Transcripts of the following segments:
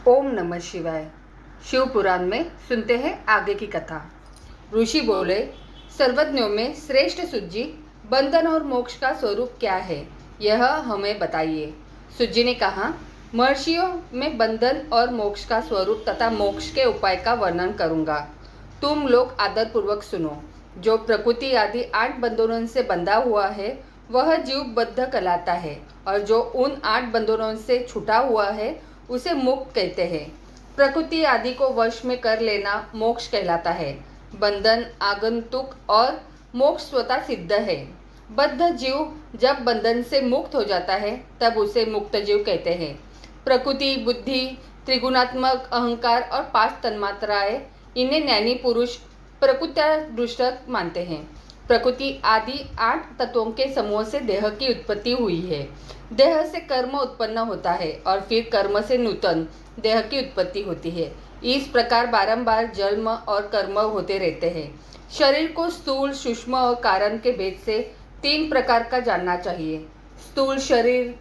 ओम नमः शिवाय। शिव पुराण में सुनते हैं आगे की कथा। ऋषि बोले, सर्वज्ञों में श्रेष्ठ सुज्जी, बंधन और मोक्ष का स्वरूप क्या है, यह हमें बताइए। सुज्जी ने कहा, महर्षियों में बंधन और मोक्ष का स्वरूप तथा मोक्ष के उपाय का वर्णन करूंगा। तुम लोग आदरपूर्वक सुनो। जो प्रकृति आदि 8 बंधनों से बंधा हुआ है वह जीव बद्ध कहलाता है, और जो उन 8 बंधनों से छूटा हुआ है उसे मुक्त कहते हैं। प्रकृति आदि को वश में कर लेना मोक्ष कहलाता है। बंधन आगंतुक और मोक्ष स्वतः सिद्ध है। बद्ध जीव जब बंधन से मुक्त हो जाता है तब उसे मुक्त जीव कहते हैं। प्रकृति, बुद्धि, त्रिगुणात्मक अहंकार और 5 तन्मात्राएं, इन्हें ज्ञानी पुरुष प्रकृत्यादृष्ट मानते हैं। प्रकृति आदि 8 तत्वों के समूह से देह की उत्पत्ति हुई है। देह से कर्म उत्पन्न होता है और फिर कर्म से नूतन देह की उत्पत्ति होती है। इस प्रकार बारंबार जन्म और कर्म होते रहते हैं। शरीर को स्थूल, सूक्ष्म और कारण के भेद से 3 प्रकार का जानना चाहिए। स्थूल शरीर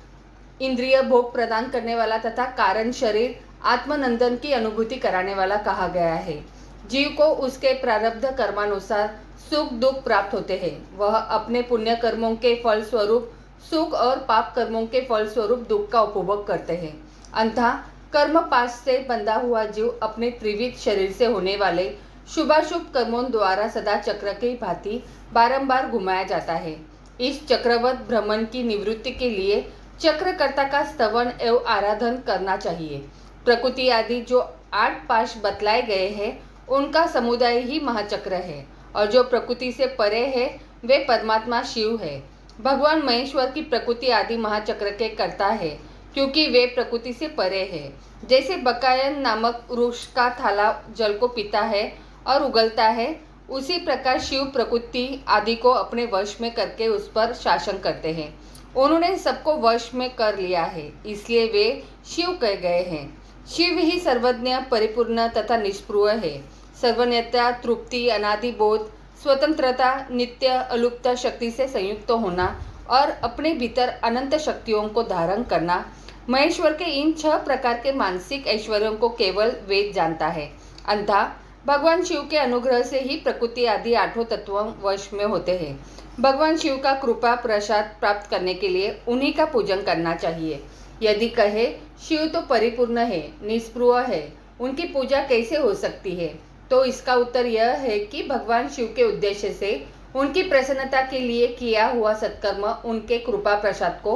इंद्रिय भोग प्रदान करने वाला तथा कारण शरीर आत्मनंदन की अनुभूति कराने वाला कहा गया है। जीव को उसके प्रारब्ध कर्मानुसार सुख दुख प्राप्त होते हैं। वह अपने पुण्य कर्मों के फल स्वरूप सुख और पाप कर्मों के फल स्वरूप दुख का उपभोग करते हैं। अंततः कर्म पाश से बंधा हुआ जीव अपने त्रिविध शरीर से होने वाले शुभाशुभ कर्मों द्वारा सदा चक्र की भांति बारंबार घुमाया जाता है। इस चक्रवत भ्रमण की निवृत्ति के लिए चक्रकर्ता का स्तवन एवं आराधन करना चाहिए। प्रकृति आदि जो 8 पाश बतलाए गए हैं उनका समुदाय ही महाचक्र है, और जो प्रकृति से परे है वे परमात्मा शिव है। भगवान महेश्वर की प्रकृति आदि महाचक्र के कर्ता है, क्योंकि वे प्रकृति से परे है। जैसे बकायन नामक वृक्ष का थाला जल को पीता है और उगलता है, उसी प्रकार शिव प्रकृति आदि को अपने वश में करके उस पर शासन करते हैं। उन्होंने सबको वश में कर लिया है, इसलिए वे शिव कहे गए हैं। शिव ही सर्वज्ञ, परिपूर्ण तथा निष्प्रुह है। सर्वज्ञता, तृप्ति, अनादि बोध, स्वतंत्रता, नित्य अलुप्त शक्ति से संयुक्त होना और अपने भीतर अनंत शक्तियों को धारण करना, महेश्वर के इन 6 प्रकार के मानसिक ऐश्वर्यों को केवल वेद जानता है। अंततः भगवान शिव के अनुग्रह से ही प्रकृति आदि 8 तत्वों वश में होते हैं। भगवान शिव का कृपा प्रसाद प्राप्त करने के लिए उन्हीं का पूजन करना चाहिए। यदि कहे शिव तो परिपूर्ण है, निष्प्रुह है, उनकी पूजा कैसे हो सकती है, तो इसका उत्तर यह है कि भगवान शिव के उद्देश्य से उनकी प्रसन्नता के लिए किया हुआ सत्कर्म उनके कृपा प्रसाद को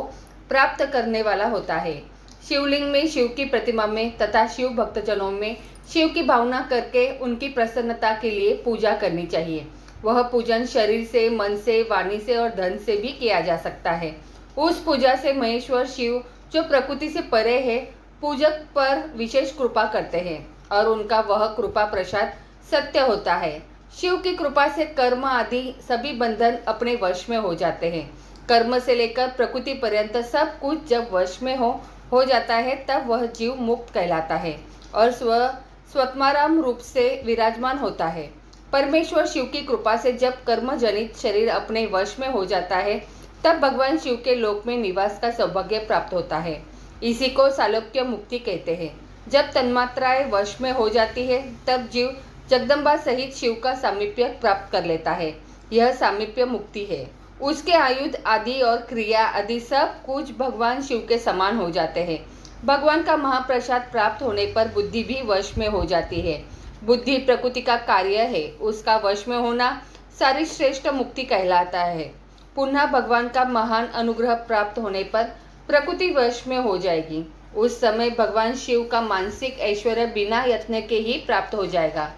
प्राप्त करने वाला होता है। शिवलिंग में, शिव की प्रतिमा में तथा शिव भक्तजनों में शिव की भावना करके उनकी प्रसन्नता के लिए पूजा करनी चाहिए। वह पूजन शरीर से, मन से, वाणी से और धन से भी किया जा सकता है। उस पूजा से महेश्वर शिव जो प्रकृति से परे है पूजक पर विशेष कृपा करते हैं और उनका वह कृपा प्रसाद सत्य होता है। शिव की कृपा से कर्म आदि सभी बंधन अपने वश में हो जाते हैं। कर्म से लेकर प्रकृति पर्यंत सब कुछ जब वश में हो जाता है तब वह जीव मुक्त कहलाता है और स्वत्माराम रूप से विराजमान होता है। परमेश्वर शिव की कृपा से जब कर्म जनित शरीर अपने वश में हो जाता है तब भगवान शिव के लोक में निवास का सौभाग्य प्राप्त होता है। इसी को सालोक्य मुक्ति कहते हैं। जब तन्मात्राएं वश में हो जाती है तब जीव जगदम्बा सहित शिव का सामीप्य प्राप्त कर लेता है। यह सामीप्य मुक्ति है। उसके आयुध आदि और क्रिया आदि सब कुछ भगवान शिव के समान हो जाते हैं। भगवान का महाप्रसाद प्राप्त होने पर बुद्धि भी वश में हो जाती है। बुद्धि प्रकृति का कार्य है, उसका वश में होना सारी श्रेष्ठ मुक्ति कहलाता है। पुनः भगवान का महान अनुग्रह प्राप्त होने पर प्रकृति वश में हो जाएगी। उस समय भगवान शिव का मानसिक ऐश्वर्य बिना यत्न के ही प्राप्त हो जाएगा।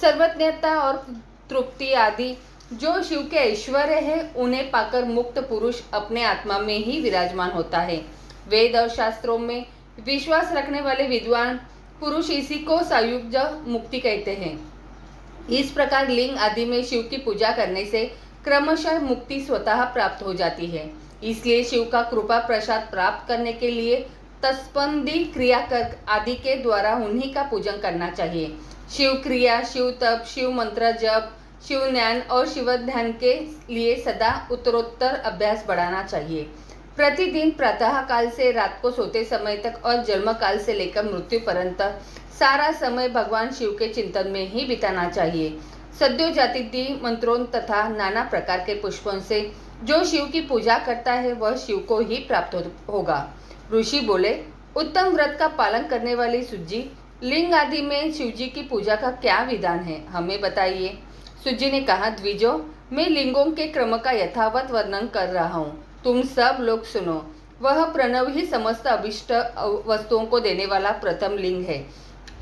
सर्वज्ञता और तृप्ति आदि जो शिव के ऐश्वर्य है उन्हें पाकर मुक्त पुरुष अपने आत्मा में ही विराजमान होता है। वेद और शास्त्रों में विश्वास रखने वाले विद्वान पुरुष इसी को सायुज्य मुक्ति कहते हैं। इस प्रकार लिंग आदि में शिव की पूजा करने से क्रमशः मुक्ति स्वतः प्राप्त हो जाती है। इसलिए शिव का कृपा प्रसाद प्राप्त करने के लिए तत्संबंधी क्रिया आदि के द्वारा उन्हीं का पूजन करना चाहिए। शिव क्रिया, शिव तप, शिव मंत्र जप, शिव ज्ञान और शिव ध्यान के लिए सदा उत्तरोत्तर अभ्यास बढ़ाना चाहिए। प्रतिदिन प्रातः काल से रात को सोते समय तक और जन्म काल से लेकर मृत्यु पर्यंत सारा समय भगवान शिव के चिंतन में ही बिताना चाहिए। सद्योजाति मंत्रों तथा नाना प्रकार के पुष्पों से जो शिव की पूजा करता है वह शिव को ही प्राप्त होगा। ऋषि बोले, उत्तम व्रत का पालन करने वाली सुज्जी, लिंग आदि में शिवजी की पूजा का क्या विधान है, हमें बताइए। सुज्जी ने कहा, द्विजो, मैं लिंगों के क्रम का यथावत वर्णन कर रहा हूँ, तुम सब लोग सुनो। वह प्रणव ही समस्त अभिष्ट वस्तुओं को देने वाला प्रथम लिंग है,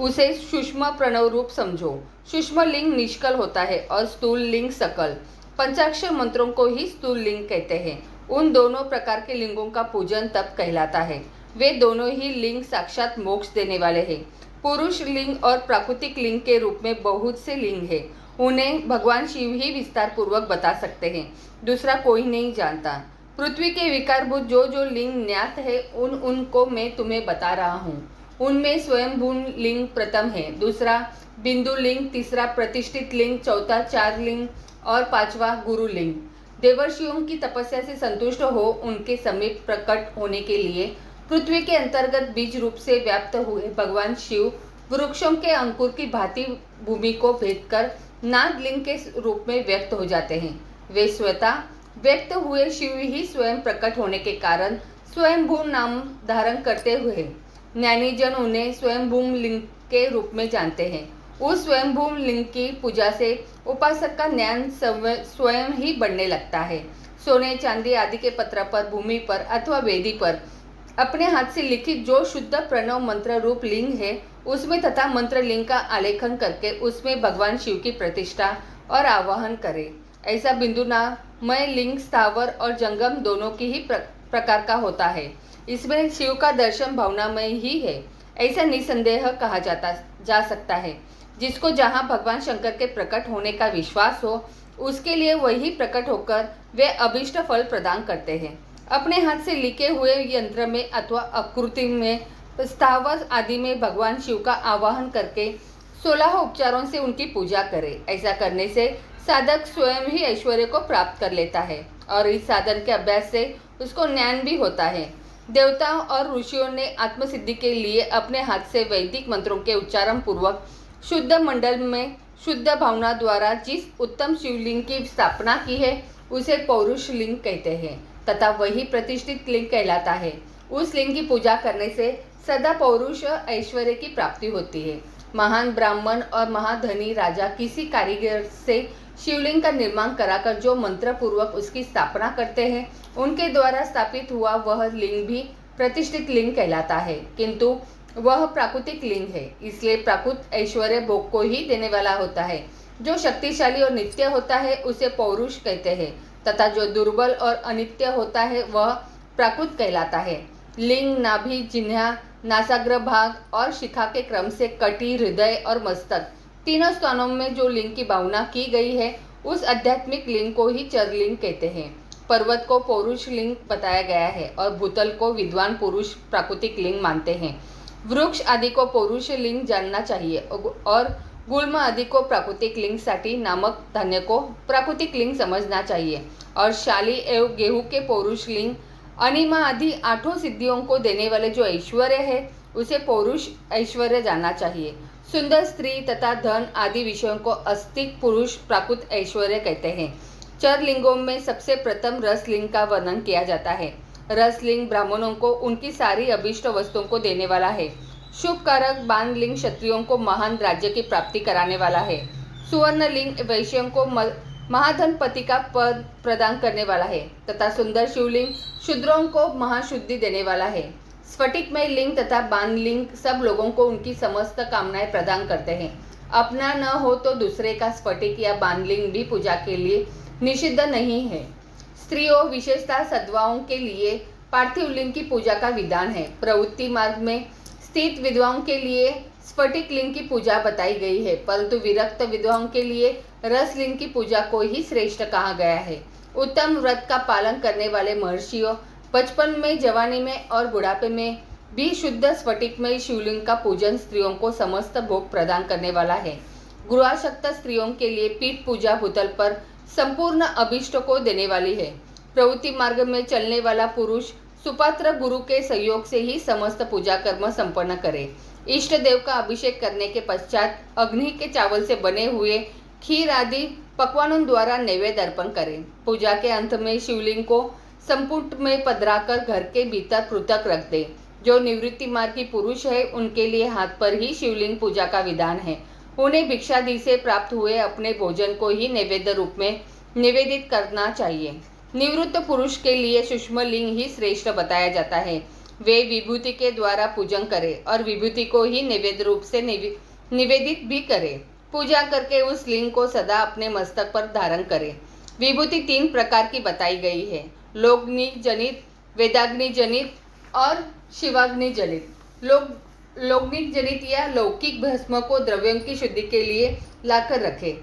उसे सूक्ष्म प्रणव रूप समझो। सूक्ष्म लिंग निष्कल होता है और स्थूल लिंग सकल। पंचाक्षर मंत्रों को ही स्थूल लिंग कहते हैं। उन दोनों प्रकार के लिंगों का पूजन तप कहलाता है। वे दोनों ही लिंग साक्षात मोक्ष देने वाले हैं। पुरुष लिंग और प्राकृतिक लिंग के रूप में बहुत से लिंग हैं। उन्हें भगवान शिव ही विस्तार पूर्वक बता सकते हैं, दूसरा कोई नहीं जानता। पृथ्वी के विकारभूत जो जो लिंग ज्ञात है उनको मैं तुम्हें बता रहा हूँ। उनमें स्वयंभू लिंग प्रथम है, दूसरा बिंदु लिंग, तीसरा प्रतिष्ठित लिंग, चौथा चार लिंग और पांचवा गुरु लिंग। देवर्षियों की तपस्या से संतुष्ट हो उनके समीप प्रकट होने के लिए पृथ्वी के अंतर्गत बीज रूप से व्याप्त हुए भगवान शिव वृक्षों के अंकुर की भांति भूमि को भेद कर नाद लिंग के रूप में व्यक्त हो जाते हैं। वे स्वतः व्यक्त हुए शिव ही स्वयं प्रकट होने के कारण स्वयंभू नाम धारण करते हुए ज्ञानी जन उन्हें स्वयंभू लिंग के रूप में जानते हैं। उस स्वयंभू लिंग की पूजा से उपासक का ज्ञान स्वयं ही बढ़ने लगता है। सोने चांदी आदि के पत्र पर, भूमि पर अथवा वेदी पर अपने हाथ से लिखित जो शुद्ध प्रणव मंत्र रूप लिंग है, उसमें तथा मंत्र लिंग का आलेखन करके उसमें भगवान शिव की प्रतिष्ठा और आवाहन करे। ऐसा बिंदुनामय लिंग स्थावर और जंगम दोनों की ही प्रकार का होता है। इसमें शिव का दर्शन भावनामय ही है, ऐसा निसंदेह कहा जा सकता है। जिसको जहाँ भगवान शंकर के प्रकट होने का विश्वास हो, उसके लिए वही प्रकट होकर वे अभीष्ट फल प्रदान करते हैं। अपने हाथ से लिखे हुए यंत्र में अथवा आकृति में, स्थावर आदि में भगवान शिव का आवाहन करके 16 उपचारों से उनकी पूजा करे। ऐसा करने से साधक स्वयं ही ऐश्वर्य को प्राप्त कर लेता है और इस साधन के अभ्यास से उसको ज्ञान भी होता है। देवताओं और ऋषियों ने आत्मसिद्धि के लिए अपने हाथ से वैदिक मंत्रों के उच्चारण पूर्वक शुद्ध मंडल में शुद्ध भावना द्वारा जिस उत्तम शिवलिंग की स्थापना की है उसे पौरुष लिंग कहते हैं तथा वही प्रतिष्ठित लिंग कहलाता है। उस लिंग की पूजा करने से सदा पौरुष ऐश्वर्य की प्राप्ति होती है। महान ब्राह्मण और महाधनी राजा किसी कारीगर से शिवलिंग का निर्माण कराकर जो मंत्र पूर्वक उसकी स्थापना करते हैं, उनके द्वारा स्थापित हुआ वह लिंग भी प्रतिष्ठित लिंग कहलाता है, किंतु वह प्राकृतिक लिंग है, इसलिए प्राकृत ऐश्वर्य भोग को ही देने वाला होता है। जो शक्तिशाली और नित्य होता है उसे पौरुष कहते हैं तथा जो दुर्बल और अनित्य होता है वह प्राकृत कहलाता है। लिंग, नाभि, जिह्वा, नासाग्र भाग और शिखा के क्रम से कटी, हृदय और मस्तक तीनों स्थानों में जो लिंग की भावना की गई है उस आध्यात्मिक लिंग को ही चरलिंग कहते हैं। पर्वत को पौरुष लिंग बताया गया है और भूतल को विद्वान पुरुष प्राकृतिक लिंग मानते हैं। वृक्ष आदि को पौरुष लिंग जानना चाहिए और गुल्म आदि को प्राकृतिक लिंग साठी नामक धान्य को प्राकृतिक लिंग समझना चाहिए और शाली एवं गेहूं के पौरुष लिंग, अनिमा आदि 8 सिद्धियों को देने वाले जो ऐश्वर्य है उसे पौरुष ऐश्वर्य जानना चाहिए। सुंदर स्त्री तथा धन आदि विषयों को अस्तिक पुरुष प्राकृत ऐश्वर्य कहते हैं। चर लिंगों में सबसे प्रथम रस लिंग का वर्णन किया जाता है। रस लिंग ब्राह्मणों को उनकी सारी अभीष्ट वस्तुओं को देने वाला है। शुभ कारक बाण लिंग क्षत्रियों को महान राज्य की प्राप्ति कराने वाला है। सुवर्ण लिंग वैश्यों को महाधनपति का पद प्रदान करने वाला है तथा सुंदर शिवलिंग शूद्रों को महाशुद्धि देने वाला है। स्फटिकमय लिंग तथा बाण लिंग सब लोगों को उनकी समस्त कामनाएं प्रदान करते हैं। अपना न हो तो दूसरे का स्फटिक या बाण लिंग भी पूजा के लिए निषिद्ध नहीं है। स्त्रियों विशेषतः सद्वाओं के लिए पार्थिव लिंग की पूजा का विधान है। प्रवृत्ति मार्ग में स्थित विधवाओं के लिए स्फटिक लिंग की पूजा बताई गई है, परंतु विरक्त विधवाओं के लिए रस लिंग की पूजा को ही श्रेष्ठ कहा गया है। उत्तम व्रत का पालन करने वाले महर्षियों बचपन में, जवानी में और बुढ़ापे में भी शुद्ध स्फटिक में शिवलिंग का पूजन स्त्रियों को समस्त भोग प्रदान करने वाला है। गृहासक्त स्त्रियों के लिए पीठ पूजा भूतल पर संपूर्ण अभिष्ट को देने वाली है। प्रवृत्ति मार्ग में चलने वाला पुरुष सुपात्र गुरु के सहयोग से ही समस्त पूजा कर्म संपन्न करें। इष्ट देव का अभिषेक करने के पश्चात अग्नि के चावल से बने हुए खीर आदि पकवानों द्वारा नैवेद्य अर्पण करें। पूजा के अंत में शिवलिंग को संपुट में पधराकर घर के भीतर पृथक रख दें। जो निवृत्ति मार्गी पुरुष है उनके लिए हाथ पर ही शिवलिंग पूजा का विधान है। उन्हें भिक्षादि से प्राप्त हुए अपने भोजन को ही नैवेद्य रूप में निवेदित करना चाहिए। निवृत्त पुरुष के लिए सूक्ष्म लिंग ही श्रेष्ठ बताया जाता है। वे विभूति के द्वारा पूजन करें और विभूति को ही नैवेद्य रूप से निवेदित भी करें। पूजा करके उस लिंग को सदा अपने मस्तक पर धारण करें। विभूति 3 प्रकार की बताई गई है, लोग्नि जनित, वेदाग्नि जनित और शिवाग्नि जनित। लोग्निक जनित या लौकिक भस्म को द्रव्यों की शुद्धि के लिए लाकर रखें।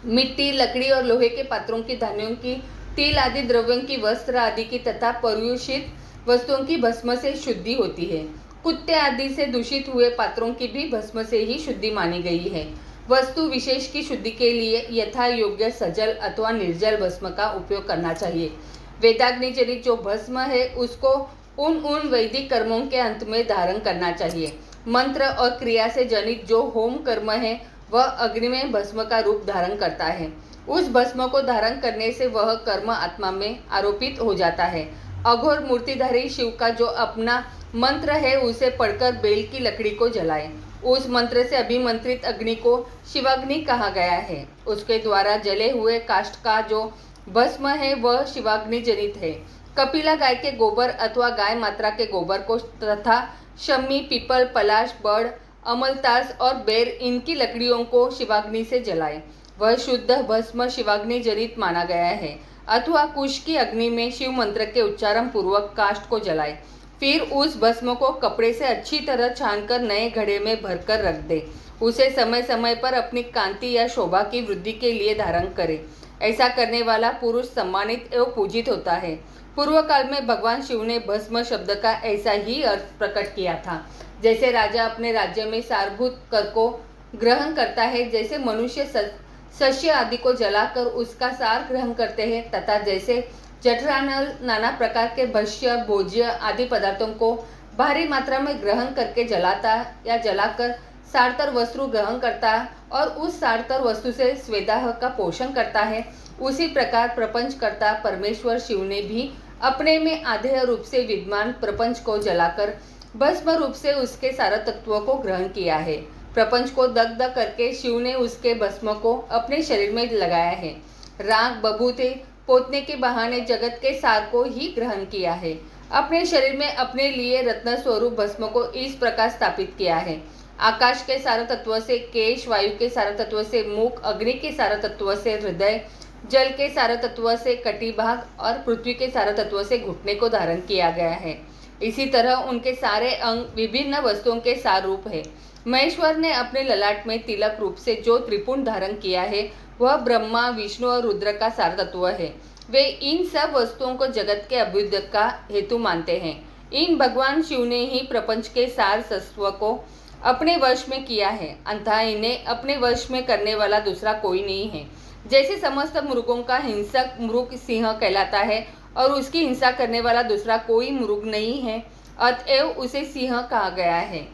मिट्टी, लकड़ी और लोहे के पात्रों की, धान्यों की, तिल आदि द्रव्यों की, वस्त्र आदि की तथा पर्युषित वस्तुओं की भस्म से शुद्धि होती है। कुत्ते आदि से दूषित हुए पात्रों की भी भस्म से ही शुद्धि मानी गई है। वस्तु विशेष की शुद्धि के लिए यथा योग्य सजल अथवा निर्जल भस्म का उपयोग करना चाहिए। वेदाग्नि जनित जो भस्म है उसको उन वैदिक कर्मों के अंत में धारण करना चाहिए। मंत्र और क्रिया से जनित जो होम कर्म है वह अग्नि में भस्म का रूप धारण करता है। उस भस्म को धारण करने से वह कर्म आत्मा में आरोपित हो जाता है। अघोर मूर्तिधारी शिव का जो अपना मंत्र है उसे पढ़कर बेल की लकड़ी को जलाएं। उस मंत्र से अभिमंत्रित अग्नि को शिवाग्नि कहा गया है। उसके द्वारा जले हुए काष्ठ का जो भस्म है वह शिवाग्नि जनित है। कपिला गाय के गोबर अथवा गाय मात्रा के गोबर को तथा शमी, पीपल, पलाश, बड़, अमलतास और बेर इनकी लकड़ियों को शिवाग्नि से जलाएं। वह शुद्ध भस्म शिवाग्नि जनित माना गया है। अथवा कुश की अग्नि में शिव मंत्र के उच्चारण पूर्वक काष्ठ को जलाएं। फिर उस भस्म को कपड़े से अच्छी तरह छानकर नए घड़े में भरकर रख दे। उसे समय समय पर अपनी कांति या शोभा की वृद्धि के लिए धारण करे। ऐसा करने वाला पुरुष सम्मानित एवं पूजित होता है। पूर्व काल में भगवान शिव ने भस्म शब्द का ऐसा ही अर्थ प्रकट किया था। जैसे राजा अपने राज्य में सारभूत कर को ग्रहण करता है, जैसे मनुष्य सस्य आदि को जलाकर उसका सार ग्रहण करते हैं, तथा जैसे जठरानल नाना प्रकार के भक्ष्य, भोज्य आदि पदार्थों को भारी मात्रा में ग्रहण करके जलाता या जलाकर सारतर वस्तु ग्रहण करता और उस सारतर वस्तु से स्वेदाह का पोषण करता है, उसी प्रकार प्रपंचकर्ता परमेश्वर शिव ने भी अपने में आधेय रूप से विद्यमान प्रपंच को जलाकर भस्म रूप से उसके सारा तत्वों को ग्रहण किया है। प्रपंच को दग्ध करके शिव ने उसके भस्म को अपने शरीर में लगाया है। राग बभूते पोतने के बहाने जगत के सार को ही ग्रहण किया है। अपने शरीर में अपने लिए रत्न स्वरूप भस्म को इस प्रकार स्थापित किया है। आकाश के सारा तत्व से केश, वायु के सारा तत्व से मुख, अग्नि के सारा तत्व से हृदय, जल के सारा तत्व से कटिभाग और पृथ्वी के सारा तत्व से घुटने को धारण किया गया है। इसी तरह उनके सारे अंग विभिन्न वस्तुओं के सार रूप है। महेश्वर ने अपने ललाट में तिलक रूप से जो त्रिपुंड धारण किया है वह ब्रह्मा, विष्णु और रुद्र का सार तत्व है। वे इन सब वस्तुओं को जगत के अभ्युदय का हेतु मानते हैं। इन भगवान शिव ने ही प्रपंच के सार तत्व को अपने वश में किया है, अतः इन्हें अपने वश में करने वाला दूसरा कोई नहीं है। जैसे समस्त मृगों का हिंसक मृग सिंह कहलाता है और उसकी हिंसा करने वाला दूसरा कोई मृग नहीं है, अतएव उसे सिंह कहा गया है।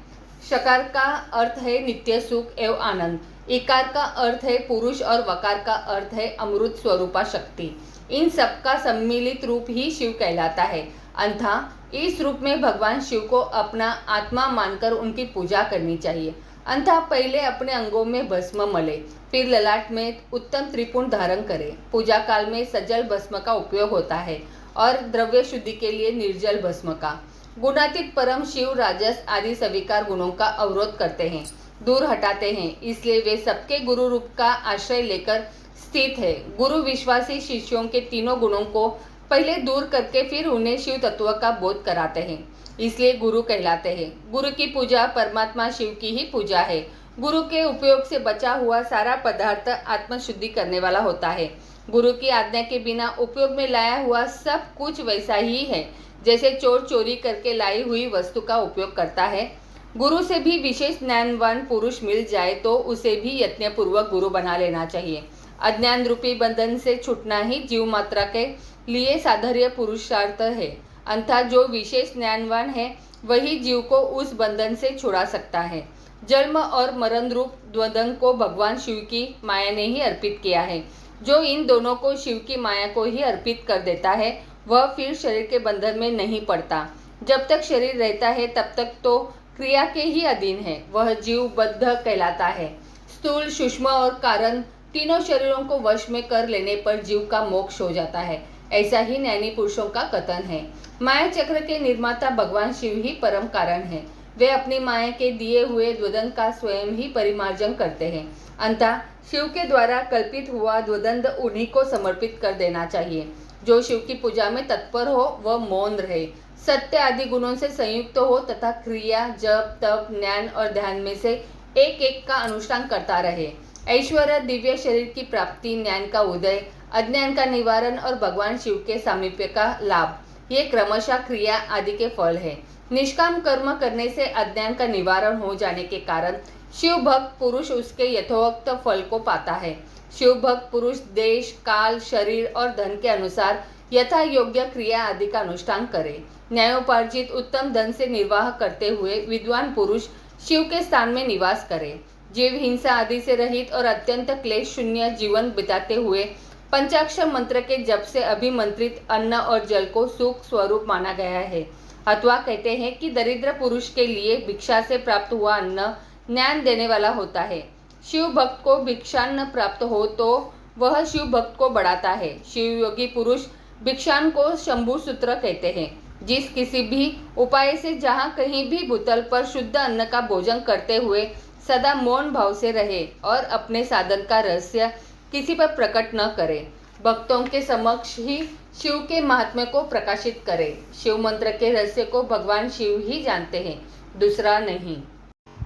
शकार का अर्थ है नित्य सुख एवं आनंद, इकार का अर्थ है पुरुष और वकार का अर्थ है अमृत स्वरूपा शक्ति। इन सबका सम्मिलित रूप ही शिव कहलाता है। अतः इस रूप में भगवान शिव को अपना आत्मा मानकर उनकी पूजा करनी चाहिए। अतः पहले अपने अंगों में भस्म मले, फिर ललाट में उत्तम त्रिपुंड धारण करें। पूजा काल में सजल भस्म का उपयोग होता है और द्रव्य शुद्धि के लिए निर्जल भस्म का। गुणातीत परम शिव राजस आदि स्वीकार गुणों का अवरोध करते हैं, दूर हटाते हैं, इसलिए वे सबके गुरु रूप का आश्रय लेकर स्थित है। गुरु विश्वासी शिष्यों के तीनों गुणों को पहले दूर करके फिर उन्हें शिव तत्व का बोध कराते हैं, इसलिए गुरु कहलाते हैं। गुरु की पूजा परमात्मा शिव की ही पूजा है। गुरु के उपयोग से बचा हुआ सारा पदार्थ आत्मशुद्धि करने वाला होता है। गुरु की आज्ञा के बिना उपयोग में लाया हुआ सब कुछ वैसा ही है जैसे चोर चोरी करके लाई हुई वस्तु का उपयोग करता है। गुरु से भी विशेष ज्ञानवान पुरुष मिल जाए तो उसे भी यत्नपूर्वक गुरु बना लेना चाहिए। अज्ञान रूपी बंधन से छूटना ही जीव मात्रा के लिए साधर्य पुरुषार्थ है। अंततः जो विशेष ज्ञानवान है वही जीव को उस बंधन से छुड़ा सकता है। जन्म और मरण रूप द्वंद्व को भगवान शिव की माया ने ही अर्पित किया है। जो इन दोनों को शिव की माया को ही अर्पित कर देता है वह फिर शरीर के बंधन में नहीं पड़ता। जब तक शरीर रहता है तब तक तो क्रिया के ही अधीन है, वह जीव बद्ध कहलाता है। स्थूल, सूक्ष्म और कारण तीनों शरीरों को वश में कर लेने पर जीव का मोक्ष हो जाता है, ऐसा ही ज्ञानी पुरुषों का कथन है। माया चक्र के निर्माता भगवान शिव ही परम कारण है। वे अपनी माया के दिए हुए द्वंद्व का स्वयं ही परिमार्जन करते हैं। अंततः शिव के द्वारा कल्पित हुआ द्वंद्व उन्हीं को समर्पित कर देना चाहिए। जो शिव की पूजा में तत्पर हो वह मौन रहे, सत्य आदि गुणों से संयुक्त हो तथा क्रिया, जप, तप, ज्ञान और ध्यान में से एक एक का अनुष्ठान करता रहे। ऐश्वर्य, दिव्य शरीर की प्राप्ति, ज्ञान का उदय, अज्ञान का निवारण और भगवान शिव के सामीप्य का लाभ, ये क्रमशः क्रिया आदि के फल है। निष्काम कर्म करने से अज्ञान का निवारण हो जाने के कारण शिव भक्त पुरुष उसके यथोक्त फल को पाता है। शिव भक्त पुरुष देश, काल, शरीर और धन के अनुसार यथा योग्य क्रिया आदि का अनुष्ठान करे। न्यायोपार्जित उत्तम धन से निर्वाह करते हुए विद्वान पुरुष शिव के स्थान में निवास करे। जीव हिंसा आदि से रहित और अत्यंत क्लेश शून्य जीवन बिताते हुए पंचाक्षर मंत्र के जप से अभिमंत्रित अन्न और जल को सुख स्वरूप माना गया है। अथवा कहते हैं कि दरिद्र पुरुष के लिए भिक्षा से प्राप्त हुआ अन्न ज्ञान देने वाला होता है। शिव भक्त को भिक्षान्न प्राप्त हो तो वह शिव भक्त को बढ़ाता है। शिव योगी पुरुष भिक्षान को शंभु सूत्र कहते हैं। जिस किसी भी उपाय से जहाँ कहीं भी भूतल पर शुद्ध अन्न का भोजन करते हुए सदा मौन भाव से रहे और अपने साधन का रहस्य किसी पर प्रकट न करे, भक्तों के समक्ष ही शिव के महात्म्य को प्रकाशित करे। शिव मंत्र के रहस्य को भगवान शिव ही जानते हैं, दूसरा नहीं।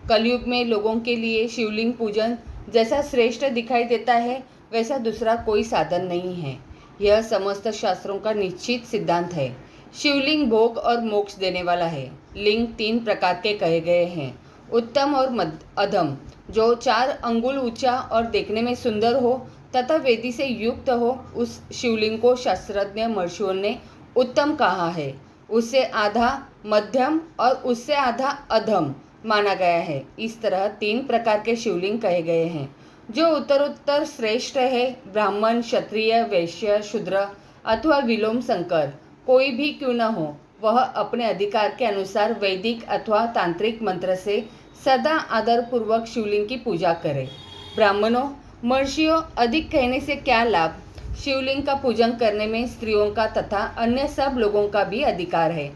कलयुग में लोगों के लिए शिवलिंग पूजन जैसा श्रेष्ठ दिखाई देता है वैसा दूसरा कोई साधन नहीं है। यह समस्त शास्त्रों का निश्चित सिद्धांत है। शिवलिंग भोग और मोक्ष देने वाला है। लिंग 3 प्रकार के कहे गए हैं, उत्तम और अधम। जो 4 अंगुल ऊंचा और देखने में सुंदर हो तथा वेदी से युक्त हो, उस शिवलिंग को शास्त्रज्ञ महर्षियों ने उत्तम कहा है। उससे आधा मध्यम और उससे आधा अधम माना गया है। इस तरह 3 प्रकार के शिवलिंग कहे गए हैं। जो उत्तरोत्तर श्रेष्ठ है, ब्राह्मण, क्षत्रिय, वैश्य, शूद्र अथवा विलोम शंकर कोई भी क्यों न हो, वह अपने अधिकार के अनुसार वैदिक अथवा तांत्रिक मंत्र से सदा आदरपूर्वक शिवलिंग की पूजा करे। ब्राह्मणों, महर्षियों, अधिक कहने से क्या लाभ। शिवलिंग का पूजन करने में स्त्रियों का तथा अन्य सब लोगों का भी अधिकार है।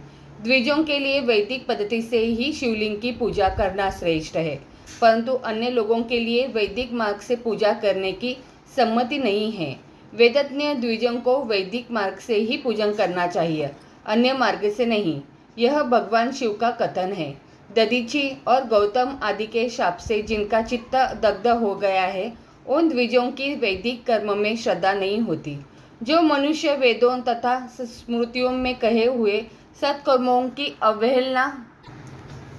द्विजों के लिए वैदिक पद्धति से ही शिवलिंग की पूजा करना श्रेष्ठ है, परंतु अन्य लोगों के लिए वैदिक मार्ग से पूजा करने की सम्मति नहीं है। वेदज्ञ द्विजों को वैदिक मार्ग से ही पूजन करना चाहिए, अन्य मार्ग से नहीं। यह भगवान शिव का कथन है। दधीची और गौतम आदि के शाप से जिनका चित्त दग्ध हो गया है, उन द्विजों की वैदिक कर्म में श्रद्धा नहीं होती। जो मनुष्य वेदों तथा स्मृतियों में कहे हुए सत्कर्मों की अवहेलना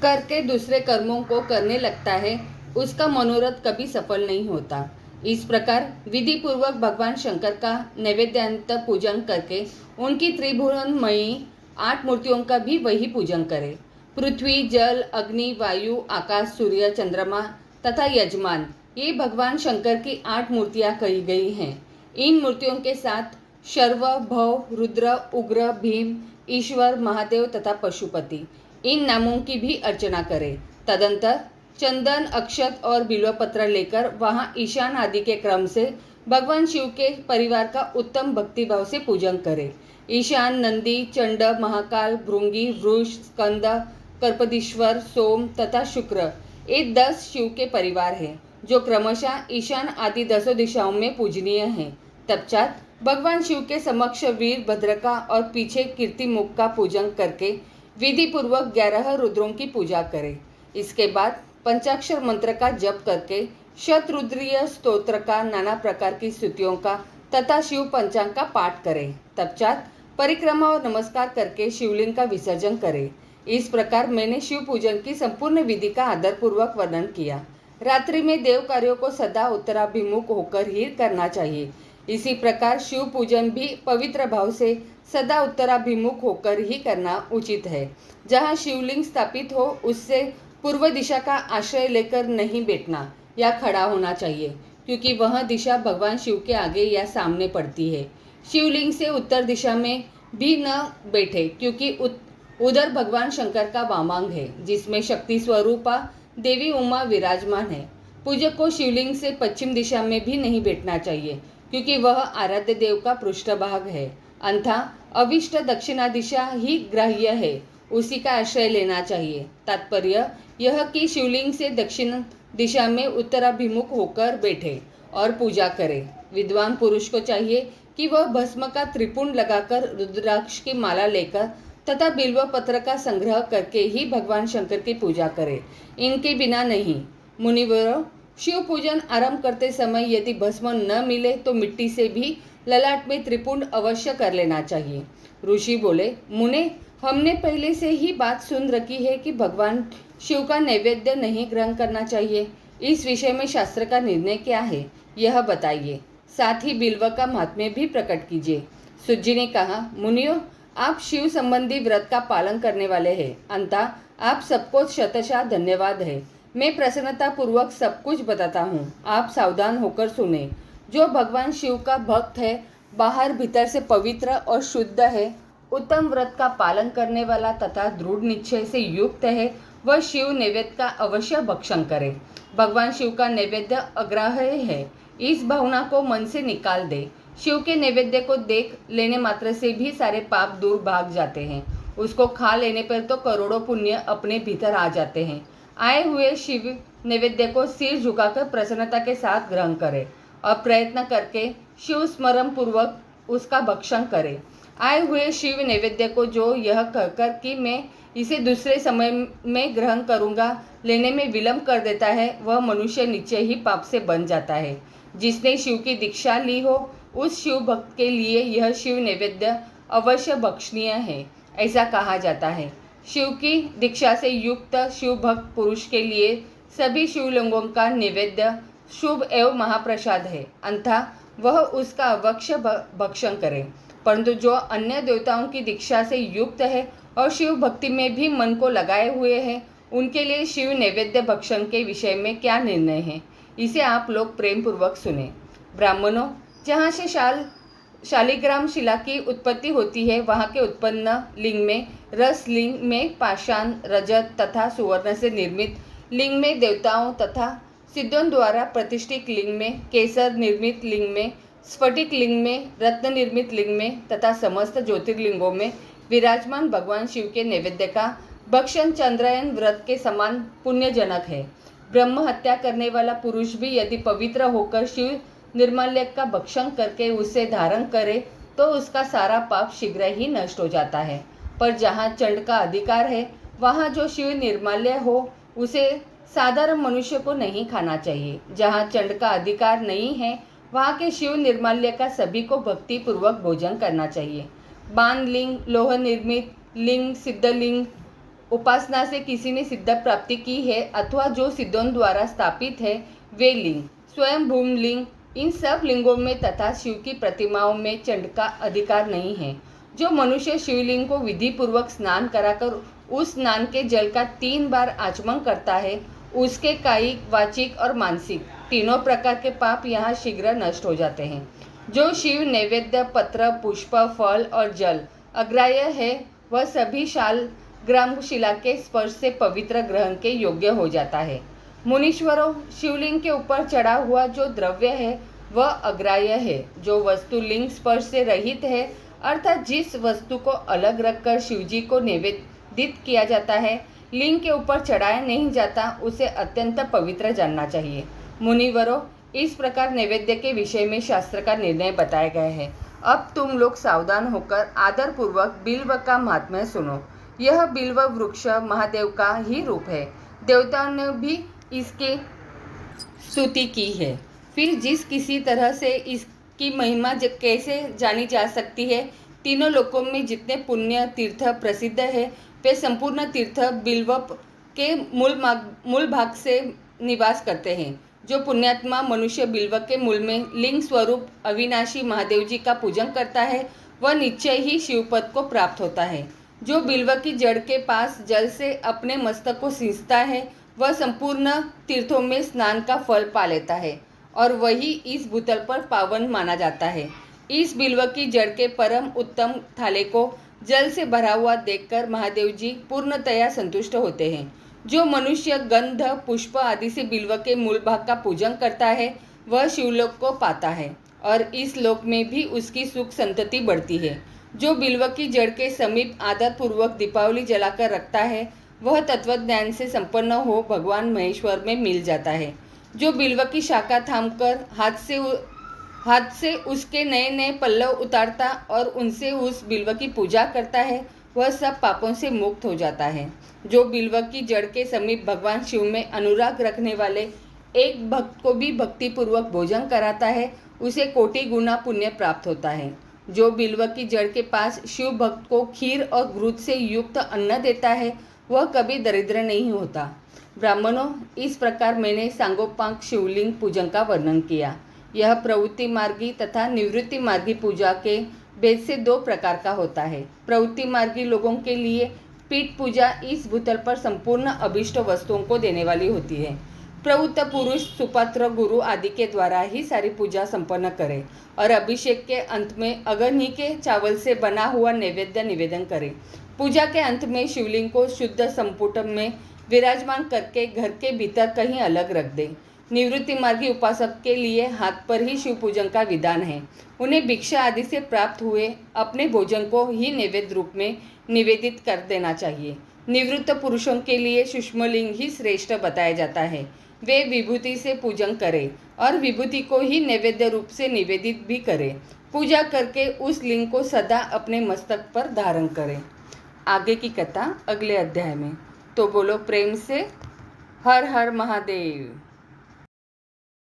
करके दूसरे कर्मों को करने लगता है, उसका मनोरथ कभी सफल नहीं होता। इस प्रकार विधि पूर्वक भगवान शंकर का नैवेद्यांत पूजन करके उनकी त्रिभुवनमयी 8 मूर्तियों का भी वही पूजन करे। पृथ्वी, जल, अग्नि, वायु, आकाश, सूर्य, चंद्रमा तथा यजमान, ये भगवान शंकर की 8 मूर्तियाँ कही गई हैं। इन मूर्तियों के साथ शर्व, भव, रुद्र, उग्र, भीम, ईश्वर, महादेव तथा पशुपति, इन नामों की भी अर्चना करें। तदंतर चंदन, अक्षत और बिल्वपत्र लेकर वहाँ ईशान आदि के क्रम से भगवान शिव के परिवार का उत्तम भक्तिभाव से पूजन करें। ईशान, नंदी, चंड, महाकाल, भृंगी, वृष, स्कंद, कर्पदीश्वर, सोम तथा शुक्र, ये 10 शिव के परिवार हैं, जो क्रमशः ईशान आदि 10 दिशाओं में पूजनीय हैं। तत्पश्चात भगवान शिव के समक्ष वीर भद्र का और पीछे कीर्तिमुख का पूजन करके विधि पूर्वक 11 रुद्रों की पूजा करें। इसके बाद पंचाक्षर मंत्र का जप करके शतरुद्रीय स्तोत्र का, नाना प्रकार की स्तुतियों का तथा शिव पंचांग का पाठ करें। तत्पश्चात परिक्रमा और नमस्कार करके शिवलिंग का विसर्जन करें। इस प्रकार मैंने शिव पूजन की संपूर्ण विधि का आदरपूर्वक वर्णन किया। रात्रि में देव कार्यों को सदा उत्तराभिमुख होकर ही करना चाहिए। इसी प्रकार शिव पूजन भी पवित्र भाव से सदा उत्तराभिमुख होकर ही करना उचित है। जहाँ शिवलिंग स्थापित हो उससे पूर्व दिशा का आश्रय लेकर नहीं बैठना या खड़ा होना चाहिए, क्योंकि वह दिशा भगवान शिव के आगे या सामने पड़ती है। शिवलिंग से उत्तर दिशा में भी न बैठे, क्योंकि उधर भगवान शंकर का वामांग है, जिसमें शक्ति स्वरूपा देवी उमा विराजमान है। पूजक को शिवलिंग से पश्चिम दिशा में भी नहीं बैठना चाहिए, क्योंकि वह आराध्य देव का पृष्ठभाग है। अन्यथा अविष्ट दक्षिणा दिशा ही ग्राह्य है, उसी का आश्रय लेना चाहिए। तात्पर्य यह कि शिवलिंग से दक्षिण दिशा में उत्तराभिमुख होकर बैठे और पूजा करे। विद्वान पुरुष को चाहिए कि वह भस्म का त्रिपुंड लगाकर रुद्राक्ष की माला लेकर तथा बिल्व पत्र का संग्रह करके ही भगवान शंकर की पूजा करे, इनके बिना नहीं। मुनिवरों, शिव पूजन आरंभ करते समय यदि भस्म न मिले तो मिट्टी से भी ललाट में त्रिपुंड अवश्य कर लेना चाहिए। ऋषि बोले, मुने, हमने पहले से ही बात सुन रखी है कि भगवान शिव का नैवेद्य नहीं ग्रहण करना चाहिए। इस विषय में शास्त्र का निर्णय क्या है, यह बताइए। साथ ही बिल्व का महात्म्य भी प्रकट कीजिए। सुज्जी ने कहा, मुनियों, आप शिव संबंधी व्रत का पालन करने वाले हैं, अतः आप सबको शतशः धन्यवाद है। मैं प्रसन्नता पूर्वक सब कुछ बताता हूँ, आप सावधान होकर सुने। जो भगवान शिव का भक्त है, बाहर भीतर से पवित्र और शुद्ध है, उत्तम व्रत का पालन करने वाला तथा दृढ़ निश्चय से युक्त है, वह शिव नैवेद्य का अवश्य भक्षण करे। भगवान शिव का नैवेद्य अग्राह्य है, इस भावना को मन से निकाल दे। शिव के नैवेद्य को देख लेने मात्र से भी सारे पाप दूर भाग जाते हैं। उसको खा लेने पर तो करोड़ों पुण्य अपने भीतर आ जाते हैं। आए हुए शिव नैवेद्य को सिर झुकाकर प्रसन्नता के साथ ग्रहण करे और प्रयत्न करके शिव स्मरण पूर्वक उसका भक्षण करे। आए हुए शिव नैवेद्य को जो यह कहकर कि मैं इसे दूसरे समय में ग्रहण करूँगा लेने में विलंब कर देता है, वह मनुष्य निश्चय ही पाप से बन जाता है। जिसने शिव की दीक्षा ली हो उस शिव भक्त के लिए यह शिव नैवेद्य अवश्य भक्षणीय है, ऐसा कहा जाता है। शिव की दीक्षा से युक्त शिव भक्त पुरुष के लिए सभी शिवलिंगों का नैवेद्य शुभ एवं महाप्रसाद है, अन्यथा वह उसका अवश्य भक्षण करे। परंतु जो अन्य देवताओं की दीक्षा से युक्त है और शिव भक्ति में भी मन को लगाए हुए हैं, उनके लिए शिव नैवेद्य भक्षण के विषय में क्या निर्णय है, इसे आप लोग प्रेम पूर्वक सुने। ब्राह्मणों, जहाँ से शालिग्राम शिला की उत्पत्ति होती है, वहाँ के उत्पन्न लिंग में, रस लिंग में पाषाण, रजत तथा सुवर्ण से निर्मित लिंग में देवताओं तथा सिद्धों द्वारा प्रतिष्ठित लिंग में, केसर निर्मित लिंग में, स्फटिक लिंग में, रत्न निर्मित लिंग में तथा समस्त ज्योतिर्लिंगों में विराजमान भगवान शिव के नैवेद्य का भक्षण चंद्रायन व्रत के समान पुण्यजनक है। ब्रह्म हत्या करने वाला पुरुष भी यदि पवित्र होकर शिव निर्माल्य का भक्षण करके उसे धारण करे तो उसका सारा पाप शीघ्र ही नष्ट हो जाता है। पर जहाँ चंड का अधिकार है, वहाँ जो शिव निर्माल्य हो उसे साधारण मनुष्य को नहीं खाना चाहिए। जहाँ चंड का अधिकार नहीं है, वहाँ के शिव निर्माल्य का सभी को भक्ति पूर्वक भोजन करना चाहिए। बाण लिंग, लोह निर्मित लिंग, सिद्धलिंग, उपासना से किसी ने सिद्ध प्राप्ति की है अथवा जो सिद्धों द्वारा स्थापित है वे लिंग, स्वयं भूम लिंग, इन सब लिंगों में तथा शिव की प्रतिमाओं में चंड का अधिकार नहीं है। जो मनुष्य शिवलिंग को विधि पूर्वक स्नान कराकर उस स्नान के जल का 3 बार आचमन करता है, उसके कायिक, वाचिक और मानसिक तीनों प्रकार के पाप यहाँ शीघ्र नष्ट हो जाते हैं। जो शिव नैवेद्य पत्र, पुष्प, फल और जल अग्राह्य है, वह सभी शालग्राम शिला के स्पर्श से पवित्र ग्रहण के योग्य हो जाता है। मुनीश्वरों, शिवलिंग के ऊपर चढ़ा हुआ जो द्रव्य है वह अग्राह्य है। जो वस्तु लिंग स्पर्श से रहित है, अर्थात जिस वस्तु को अलग रखकर शिवजी को निवेदित किया जाता है, लिंग के ऊपर चढ़ाया नहीं जाता, उसे अत्यंत पवित्र जानना चाहिए। मुनिवरों, इस प्रकार नैवेद्य के विषय में शास्त्र का निर्णय बताया गया है। अब तुम लोग सावधान होकर आदर पूर्वक बिल्व का महात्म्य सुनो। यह बिल्व वृक्ष महादेव का ही रूप है। देवताओं ने भी इसकी स्तुति की है। फिर जिस किसी तरह से इसकी महिमा कैसे जानी जा सकती है, तीनों लोकों में जितने पुण्य तीर्थ प्रसिद्ध है वे संपूर्ण तीर्थ बिल्व के मूल भाग से निवास करते हैं। जो पुण्यात्मा मनुष्य बिल्व के मूल में लिंग स्वरूप अविनाशी महादेव जी का पूजन करता है वह निश्चय ही शिवपद को प्राप्त होता है। जो बिल्व की जड़ के पास जल से अपने मस्तक को सींचता है वह संपूर्ण तीर्थों में स्नान का फल पा लेता है और वही इस भूतल पर पावन माना जाता है। इस बिल्व की जड़ के परम उत्तम थाले को जल से भरा हुआ देखकर महादेव जी पूर्णतया संतुष्ट होते हैं। जो मनुष्य गंध पुष्प आदि से बिल्व के मूल भाग का पूजन करता है वह शिवलोक को पाता है और इस लोक में भी उसकी सुख संतति बढ़ती है। जो बिल्व की जड़ के समीप आदर पूर्वक दीपावली जलाकर रखता है वह तत्वज्ञान से संपन्न हो भगवान महेश्वर में मिल जाता है। जो बिल्व की शाखा थामकर हाथ से उसके नए नए पल्लव उतारता और उनसे उस बिल्व की पूजा करता है वह सब पापों से मुक्त हो जाता है। जो बिल्व की जड़ के समीप भगवान शिव में अनुराग रखने वाले एक भक्त को भी भक्तिपूर्वक भोजन कराता है उसे कोटि गुना पुण्य प्राप्त होता है। जो बिल्व की जड़ के पास शिव भक्त को खीर और घृत से युक्त अन्न देता है वह कभी दरिद्र नहीं होता। ब्राह्मणों, इस प्रकार मैंने सांगोपांग शिवलिंग पूजन का वर्णन किया। यह प्रवृत्ति मार्गी तथा निवृत्ति मार्गी पूजा के भेद से दो प्रकार का होता है। प्रवृत्ति मार्गी लोगों के लिए पीठ पूजा इस भूतल पर संपूर्ण अभिष्ट वस्तुओं को देने वाली होती है। प्रवृत्त पुरुष सुपात्र गुरु आदि के द्वारा ही सारी पूजा संपन्न करे और अभिषेक के अंत में अग्नि के चावल से बना हुआ नैवेद्य निवेदन करे। पूजा के अंत में शिवलिंग को शुद्ध संपुट में विराजमान करके घर के भीतर कहीं अलग रख दे। निवृत्ति मार्गी उपासक के लिए हाथ पर ही शिव पूजन का विधान है। उन्हें भिक्षा आदि से प्राप्त हुए अपने भोजन को ही नैवेद्य रूप में निवेदित कर देना चाहिए। निवृत्त पुरुषों के लिए सूक्ष्मलिंग ही श्रेष्ठ बताया जाता है। वे विभूति से पूजन करें और विभूति को ही नैवेद्य रूप से निवेदित भी करें। पूजा करके उस लिंग को सदा अपने मस्तक पर धारण करें। आगे की कथा अगले अध्याय में। तो बोलो प्रेम से हर हर महादेव।